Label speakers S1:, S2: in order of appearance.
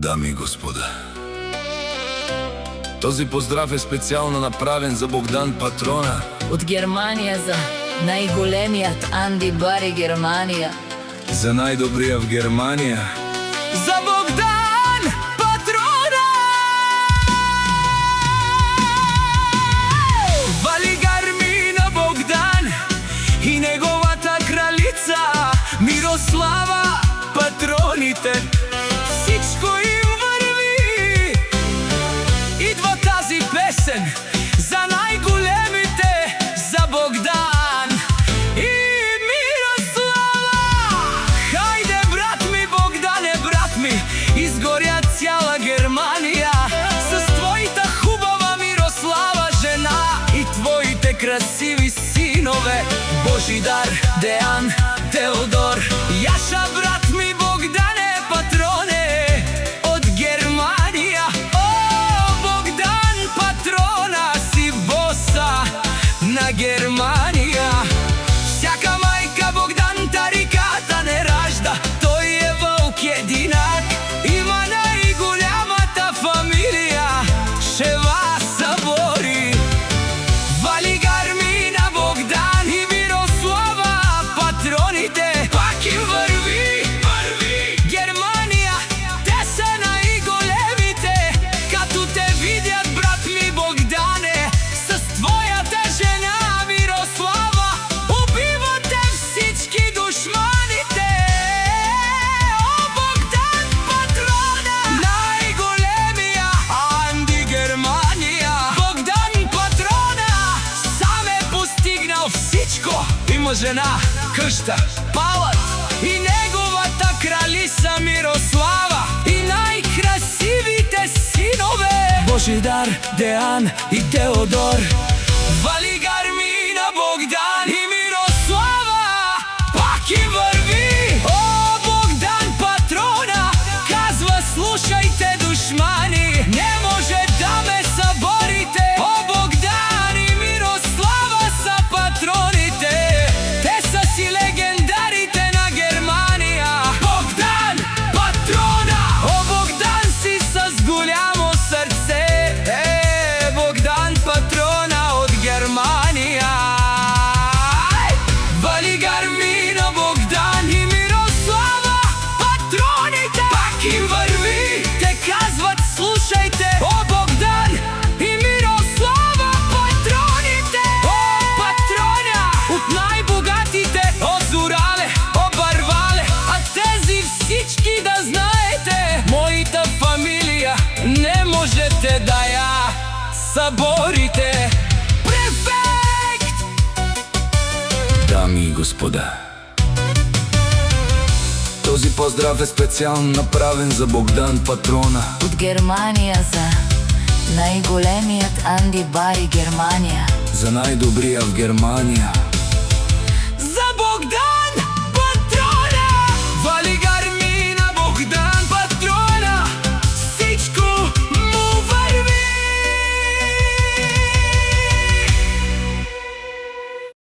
S1: Дами и господа, този поздрав е специално направен за Богдан Патрона.
S2: От Германия за най-големият Анди Бари Германия.
S1: За най-добрия в Германия.
S2: За Богдан Патрона!
S3: Вали гармина Богдан и неговата кралица Мирослава. Патроните, всичко им върви. Идва тази песен за най-големите, за Богдан и Мирослава. Хайде, брат ми, Богдане, брат ми, изгоря цяла Германия с твоята хубава Мирослава жена и твоите красиви синове Божидар, Деян, Теодор, Яша, брат ми, Богдане Патроне от Германия. О, Богдан Патрона, си боса на Германия. Всяка майка Богдан тариката не ражда, той е вълк единак. Има най-голямата фамилия, Шева събори. Вали гармина Богдан и Мирослава, патроните пак им върви. Германия, те са най-големите, като те видят, брат ми, Богдане, с твоята жена Мирослава, убивате всички душманите. О, Богдан Патрона, най-големия Анди Германия. Богдан Патрона сам е постигнал всичко. Има жена, къща, палат и неговата кралица Мирослава и най-красивите синове Божидар, Деян и Теодор. Вали гармина Богдан и Мирослава, пак им върви. О, Богдан Патрона казва: слушайте, душмани, не може да ме съборите. О, Богдан и Мирослава са патроните, те са си легендарите на Германия. Богдан Патрона, о, Богдан си с голямо сърце. Богдан Патрона от Германия. Вали гармина Богдан и Мирослава, патроните пак им върви. Те казват: слушайте, о, Богдан и Мирослава, патроните. О, патроня от най-богатите, о, Зорале, о, Барвале. А тези всички да знаете, моята фамилия не можете да я съборите. Префект!
S1: Дами и господа, този поздрав е специално направен за Богдан Патрона.
S2: От Германия за най-големият Анди Бари Германия.
S1: За най-добрия в Германия.